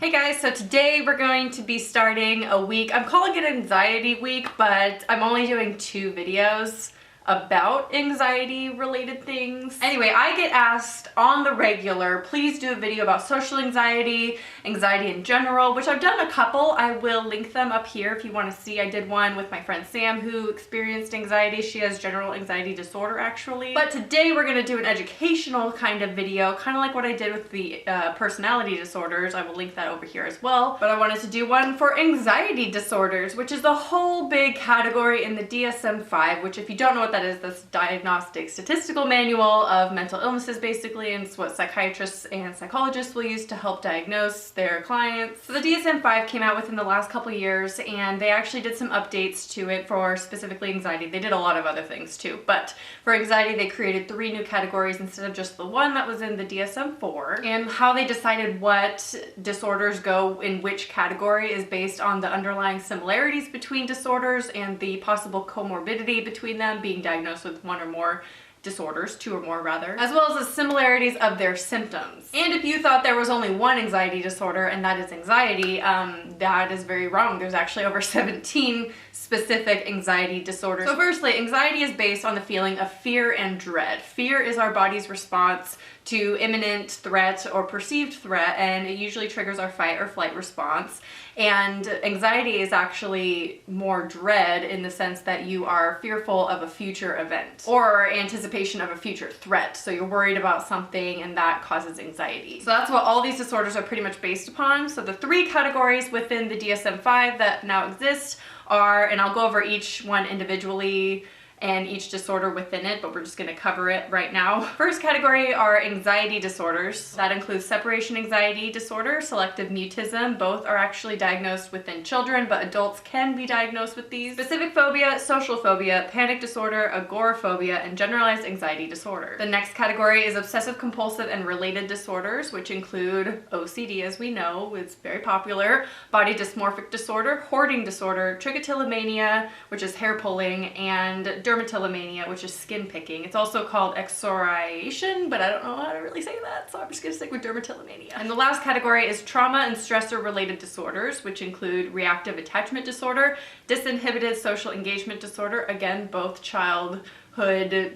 Hey guys, so today we're going to be starting a week. I'm calling it Anxiety Week, but I'm only doing 2 videos about anxiety related things. Anyway, I get asked on the regular, please do a video about social anxiety, anxiety in general, which I've done a couple. I will link them up here if you want to see. I did one with my friend Sam who experienced anxiety. She has general anxiety disorder actually. But today we're going to do an educational kind of video, kind of like what I did with the personality disorders. I will link that over here as well. But I wanted to do one for anxiety disorders, which is a whole big category in the DSM-5, which if you don't know what that is, this diagnostic statistical manual of mental illnesses basically, and it's what psychiatrists and psychologists will use to help diagnose their clients. So the DSM-5 came out within the last couple years, and they actually did some updates to it for specifically anxiety. They did a lot of other things too, but for anxiety they created 3 new categories instead of just the one that was in the DSM-4. And how they decided what disorders go in which category is based on the underlying similarities between disorders and the possible comorbidity between them, being diagnosed with 1 or more disorders, 2 or more rather, as well as the similarities of their symptoms. And if you thought there was only one anxiety disorder, and that is anxiety, that is very wrong. There's actually over 17 specific anxiety disorders. So firstly, anxiety is based on the feeling of fear and dread. Fear is our body's response to imminent threat or perceived threat, and it usually triggers our fight or flight response. And anxiety is actually more dread in the sense that you are fearful of a future event or anticipation of a future threat. So you're worried about something and that causes anxiety. So that's what all these disorders are pretty much based upon. So the 3 categories within the DSM-5 that now exist are, and I'll go over each one individually and each disorder within it, but we're just going to cover it right now. First category are anxiety disorders. That includes separation anxiety disorder, selective mutism. Both are actually diagnosed within children, but adults can be diagnosed with these. Specific phobia, social phobia, panic disorder, agoraphobia, and generalized anxiety disorder. The next category is obsessive compulsive and related disorders, which include OCD, as we know, it's very popular, body dysmorphic disorder, hoarding disorder, trichotillomania, which is hair pulling, and dermatillomania, which is skin picking. It's also called excoriation, but I don't know how to really say that, so I'm just gonna stick with dermatillomania. And the last category is trauma and stressor related disorders, which include reactive attachment disorder, disinhibited social engagement disorder, again, both childhood,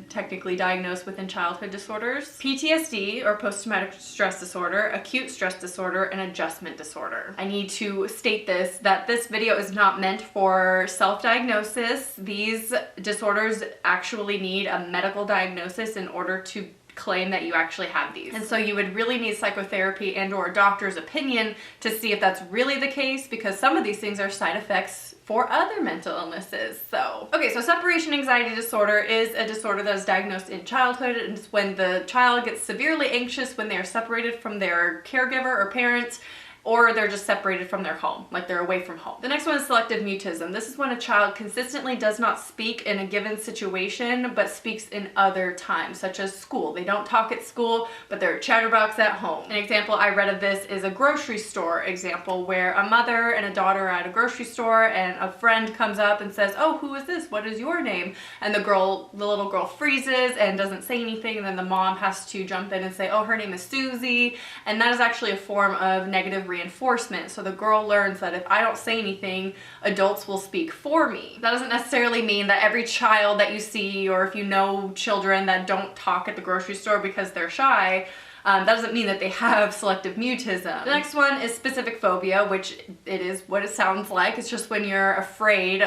technically diagnosed within childhood disorders, PTSD or post-traumatic stress disorder, acute stress disorder, and adjustment disorder. I need to state this, that this video is not meant for self-diagnosis. These disorders actually need a medical diagnosis in order to claim that you actually have these. And so you would really need psychotherapy and or a doctor's opinion to see if that's really the case, because some of these things are side effects for other mental illnesses. So, okay, so separation anxiety disorder is a disorder that is diagnosed in childhood, and it's when the child gets severely anxious when they are separated from their caregiver or parents, or they're just separated from their home, like they're away from home. The next one is selective mutism. This is when a child consistently does not speak in a given situation, but speaks in other times, such as school. They don't talk at school, but they're a chatterbox at home. An example I read of this is a grocery store example, where a mother and a daughter are at a grocery store, and a friend comes up and says, "Oh, who is this? What is your name?" And the little girl freezes and doesn't say anything, and then the mom has to jump in and say, "Oh, her name is Susie." And that is actually a form of negative reinforcement. So the girl learns that if I don't say anything, adults will speak for me. That doesn't necessarily mean that every child that you see, or if you know children that don't talk at the grocery store because they're shy, that doesn't mean that they have selective mutism. The next one is specific phobia, which it is what it sounds like. It's just when you're afraid,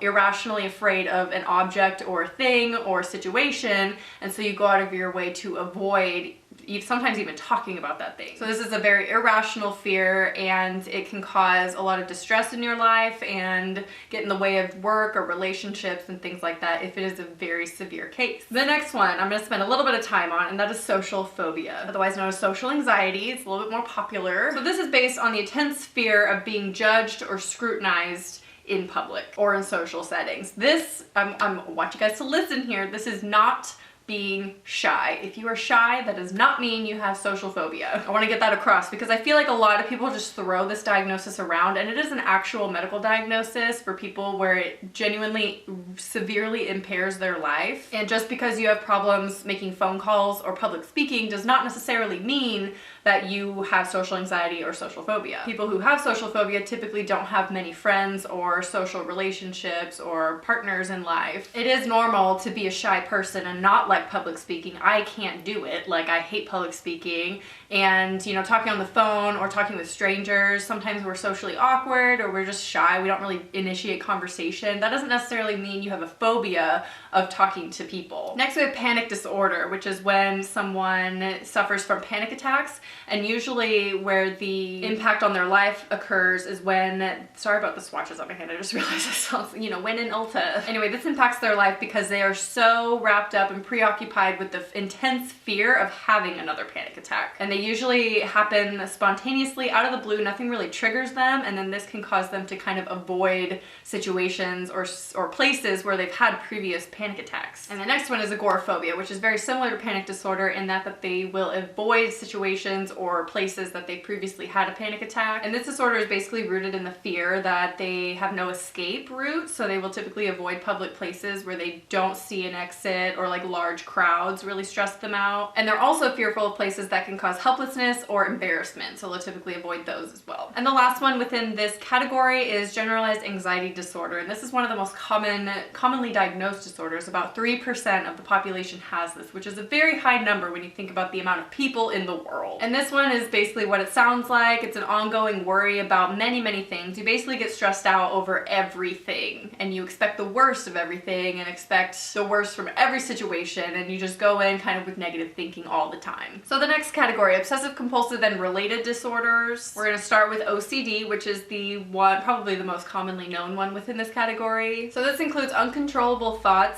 irrationally afraid of an object or a thing or a situation, and so you go out of your way to avoid sometimes even talking about that thing. So this is a very irrational fear, and it can cause a lot of distress in your life and get in the way of work or relationships and things like that if it is a very severe case. The next one I'm going to spend a little bit of time on, and that is social phobia, otherwise known as social anxiety. It's a little bit more popular. So this is based on the intense fear of being judged or scrutinized in public or in social settings. This, I want you guys to listen here, this is not being shy. If you are shy, that does not mean you have social phobia. I want to get that across because I feel like a lot of people just throw this diagnosis around, and it is an actual medical diagnosis for people where it genuinely severely impairs their life. And just because you have problems making phone calls or public speaking does not necessarily mean that you have social anxiety or social phobia. People who have social phobia typically don't have many friends or social relationships or partners in life. It is normal to be a shy person and not like public speaking. I can't do it. Like, I hate public speaking, and you know, talking on the phone or talking with strangers, sometimes we're socially awkward or we're just shy. We don't really initiate conversation. That doesn't necessarily mean you have a phobia of talking to people. Next, we have panic disorder, which is when someone suffers from panic attacks, and usually where the impact on their life occurs is when, sorry about the swatches on my hand, I just realized I saw, you know, when in Ulta. Anyway, this impacts their life because they are so wrapped up and preoccupied with the intense fear of having another panic attack. And they usually happen spontaneously out of the blue, nothing really triggers them, and then this can cause them to kind of avoid situations or places where they've had previous panic attacks. And the next one is agoraphobia, which is very similar to panic disorder in that they will avoid situations or places that they previously had a panic attack. And this disorder is basically rooted in the fear that they have no escape route, so they will typically avoid public places where they don't see an exit, or like large crowds really stress them out. And they're also fearful of places that can cause helplessness or embarrassment, so they'll typically avoid those as well. And the last one within this category is generalized anxiety disorder, and this is one of the most commonly diagnosed disorders. About 3% of the population has this, which is a very high number when you think about the amount of people in the world. And this one is basically what it sounds like. It's an ongoing worry about many things. You basically get stressed out over everything, and you expect the worst of everything and expect the worst from every situation, and you just go in kind of with negative thinking all the time. So the next category, obsessive compulsive and related disorders. We're going to start with OCD, which is the one, probably the most commonly known one within this category. So this includes uncontrollable thoughts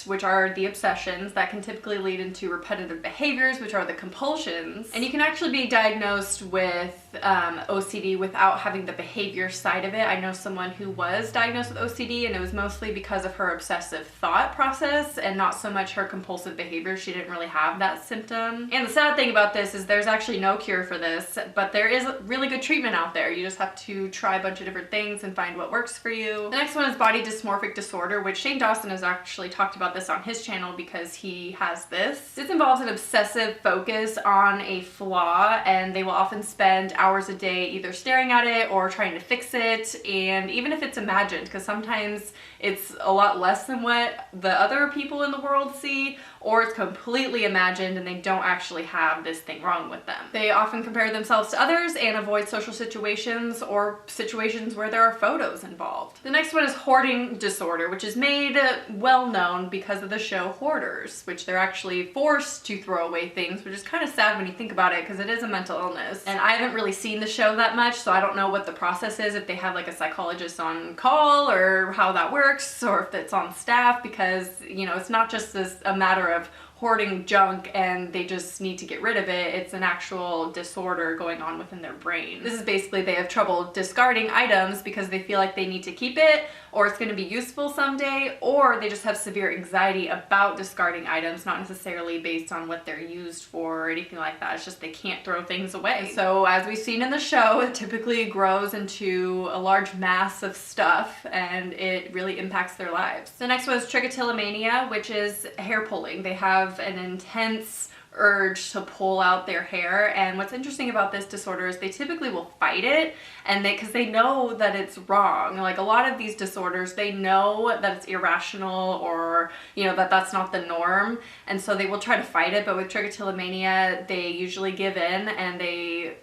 which are the obsessions that can typically lead into repetitive behaviors, which are the compulsions. And you can actually be diagnosed with OCD without having the behavior side of it. I know someone who was diagnosed with OCD, and it was mostly because of her obsessive thought process and not so much her compulsive behavior. She didn't really have that symptom. And the sad thing about this is there's actually no cure for this, but there is really good treatment out there. You just have to try a bunch of different things and find what works for you. The next one is body dysmorphic disorder, which Shane Dawson has actually talked about this on his channel because he has this. This involves an obsessive focus on a flaw, and they will often spend hours a day either staring at it or trying to fix it. And even if it's imagined, because sometimes it's a lot less than what the other people in the world see, or it's completely imagined and they don't actually have this thing wrong with them. They often compare themselves to others and avoid social situations or situations where there are photos involved. The next one is hoarding disorder, which is made well known because of the show Hoarders, which they're actually forced to throw away things, which is kind of sad when you think about it because it is a mental illness. And I haven't really seen the show that much, so I don't know what the process is, if they have like a psychologist on call or how that works, or if it's on staff, because you know, it's not just a matter of hoarding junk and they just need to get rid of it. It's an actual disorder going on within their brain. This is basically they have trouble discarding items because they feel like they need to keep it, or it's going to be useful someday, or they just have severe anxiety about discarding items, not necessarily based on what they're used for or anything like that. It's just they can't throw things away. So as we've seen in the show, it typically grows into a large mass of stuff and it really impacts their lives. The next one is trichotillomania, which is hair pulling. They have an intense urge to pull out their hair, and what's interesting about this disorder is they typically will fight it, and because they know that it's wrong. Like a lot of these disorders, they know that it's irrational, or you know, that that's not the norm, and so they will try to fight it. But with trichotillomania, they usually give in and they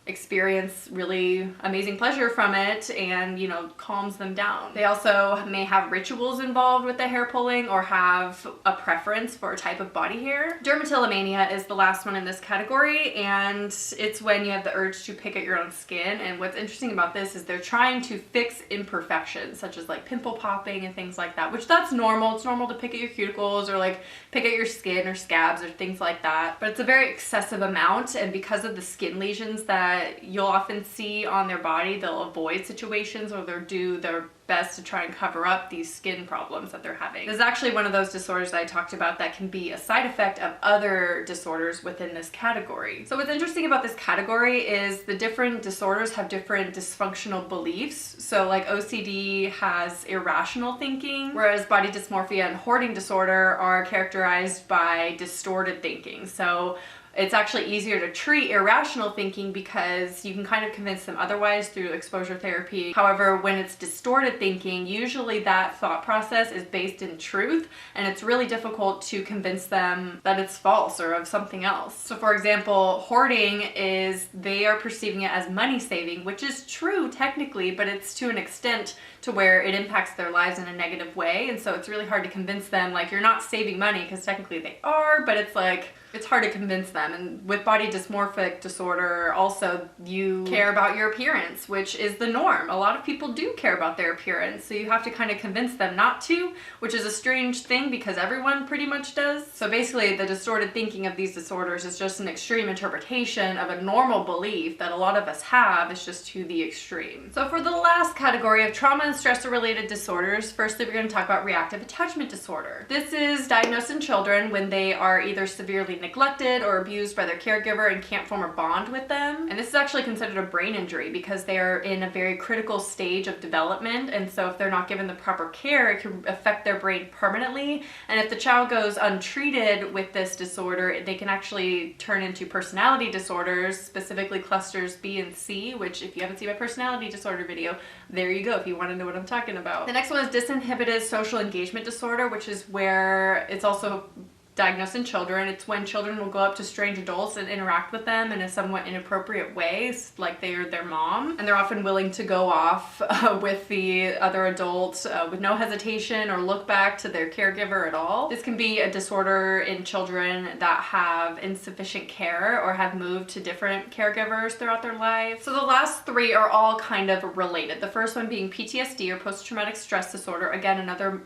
experience really amazing pleasure from it, and you know, calms them down. They also may have rituals involved with the hair pulling or have a preference for a type of body hair. Dermatillomania is the last one in this category, and it's when you have the urge to pick at your own skin. And what's interesting about this is they're trying to fix imperfections such as like pimple popping and things like that, which that's normal. It's normal to pick at your cuticles or like pick at your skin or scabs or things like that, but it's a very excessive amount, and because of the skin lesions that you'll often see on their body, they'll avoid situations or they'll do their best to try and cover up these skin problems that they're having. This is actually one of those disorders that I talked about that can be a side effect of other disorders within this category. So what's interesting about this category is the different disorders have different dysfunctional beliefs. So like OCD has irrational thinking, whereas body dysmorphia and hoarding disorder are characterized by distorted thinking. So It's actually easier to treat irrational thinking because you can kind of convince them otherwise through exposure therapy. However, when it's distorted thinking, usually that thought process is based in truth, and it's really difficult to convince them that it's false or of something else. So for example, hoarding is, they are perceiving it as money saving, which is true technically, but it's to an extent to where it impacts their lives in a negative way. And so it's really hard to convince them, like, you're not saving money, because technically they are, but it's like, it's hard to convince them. And with body dysmorphic disorder, also, you care about your appearance, which is the norm. A lot of people do care about their appearance, so you have to kind of convince them not to, which is a strange thing because everyone pretty much does. So basically, the distorted thinking of these disorders is just an extreme interpretation of a normal belief that a lot of us have. It's just to the extreme. So for the last category of trauma and stress-related disorders, firstly, we're going to talk about reactive attachment disorder. This is diagnosed in children when they are either severely neglected or abused by their caregiver and can't form a bond with them. And this is actually considered a brain injury because they are in a very critical stage of development, and so if they're not given the proper care, it can affect their brain permanently. And if the child goes untreated with this disorder, they can actually turn into personality disorders, specifically clusters B and C, which if you haven't seen my personality disorder video, there you go if you want to know what I'm talking about. The next one is disinhibited social engagement disorder, which is where it's also diagnosed in children. It's when children will go up to strange adults and interact with them in a somewhat inappropriate way, like they are their mom, and they're often willing to go off with the other adult with no hesitation or look back to their caregiver at all. This can be a disorder in children that have insufficient care or have moved to different caregivers throughout their life. So the last three are all kind of related. The first one being PTSD, or post-traumatic stress disorder. Again, another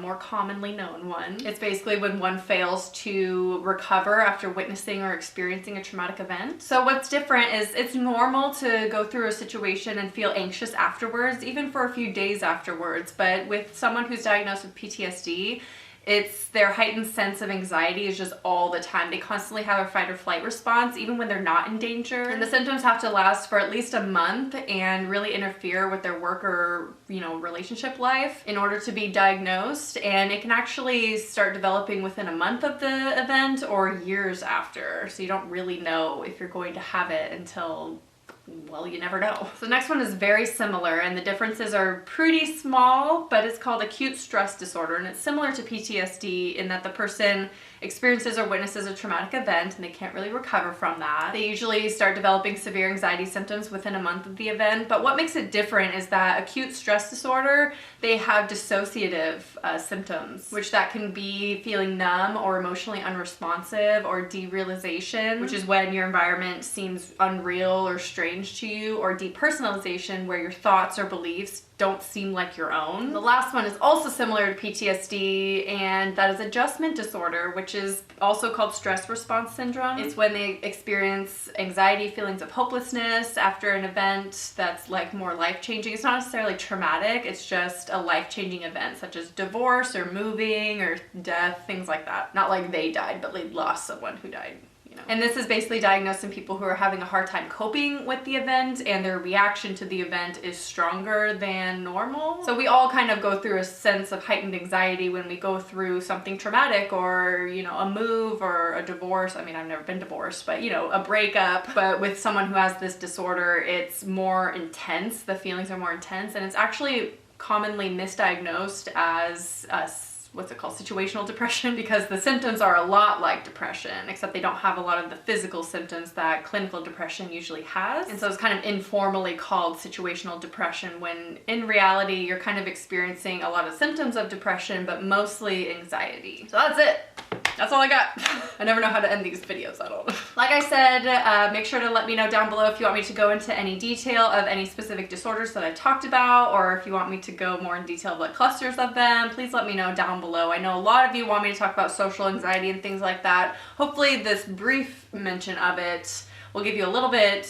more commonly known one. It's basically when one fails to recover after witnessing or experiencing a traumatic event. So what's different is it's normal to go through a situation and feel anxious afterwards, even for a few days afterwards. But with someone who's diagnosed with PTSD, it's their heightened sense of anxiety is just all the time. They constantly have a fight or flight response, even when they're not in danger. And the symptoms have to last for at least a month and really interfere with their work or, relationship life in order to be diagnosed. And it can actually start developing within a month of the event or years after. So you don't really know if you're going to have it until, well, you never know. So the next one is very similar, and the differences are pretty small, but it's called acute stress disorder, and it's similar to PTSD in that the person experiences or witnesses a traumatic event and they can't really recover from that. They usually start developing severe anxiety symptoms within a month of the event, but what makes it different is that acute stress disorder, they have dissociative symptoms, which that can be feeling numb or emotionally unresponsive, or derealization, which is when your environment seems unreal or strange to you, or depersonalization, where your thoughts or beliefs don't seem like your own. The last one is also similar to PTSD, and that is adjustment disorder, which is also called stress response syndrome. It's when they experience anxiety, feelings of hopelessness after an event that's like more life-changing. It's not necessarily traumatic, it's just a life-changing event, such as divorce or moving or death, things like that. Not like they died, but they lost someone who died. And this is basically diagnosed in people who are having a hard time coping with the event, and their reaction to the event is stronger than normal. So we all kind of go through a sense of heightened anxiety when we go through something traumatic, or, a move or a divorce. I mean, I've never been divorced, but, a breakup. But with someone who has this disorder, it's more intense. The feelings are more intense, and it's actually commonly misdiagnosed as what's it called, situational depression, because the symptoms are a lot like depression, except they don't have a lot of the physical symptoms that clinical depression usually has. And so it's kind of informally called situational depression, when in reality you're kind of experiencing a lot of symptoms of depression, but mostly anxiety. So that's it. That's all I got. I never know how to end these videos, I don't know. Like I said, make sure to let me know down below if you want me to go into any detail of any specific disorders that I talked about, or if you want me to go more in detail of like clusters of them. Please let me know down below. I know a lot of you want me to talk about social anxiety and things like that. Hopefully this brief mention of it will give you a little bit,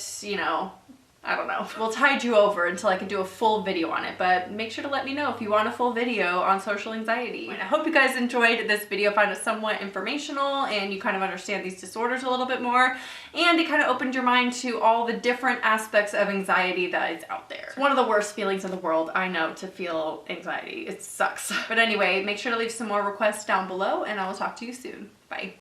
I don't know. We'll tide you over until I can do a full video on it, but make sure to let me know if you want a full video on social anxiety. And I hope you guys enjoyed this video, found it somewhat informational, and you kind of understand these disorders a little bit more, and it kind of opened your mind to all the different aspects of anxiety that is out there. It's one of the worst feelings in the world, I know, to feel anxiety. It sucks. But anyway, make sure to leave some more requests down below, and I will talk to you soon. Bye.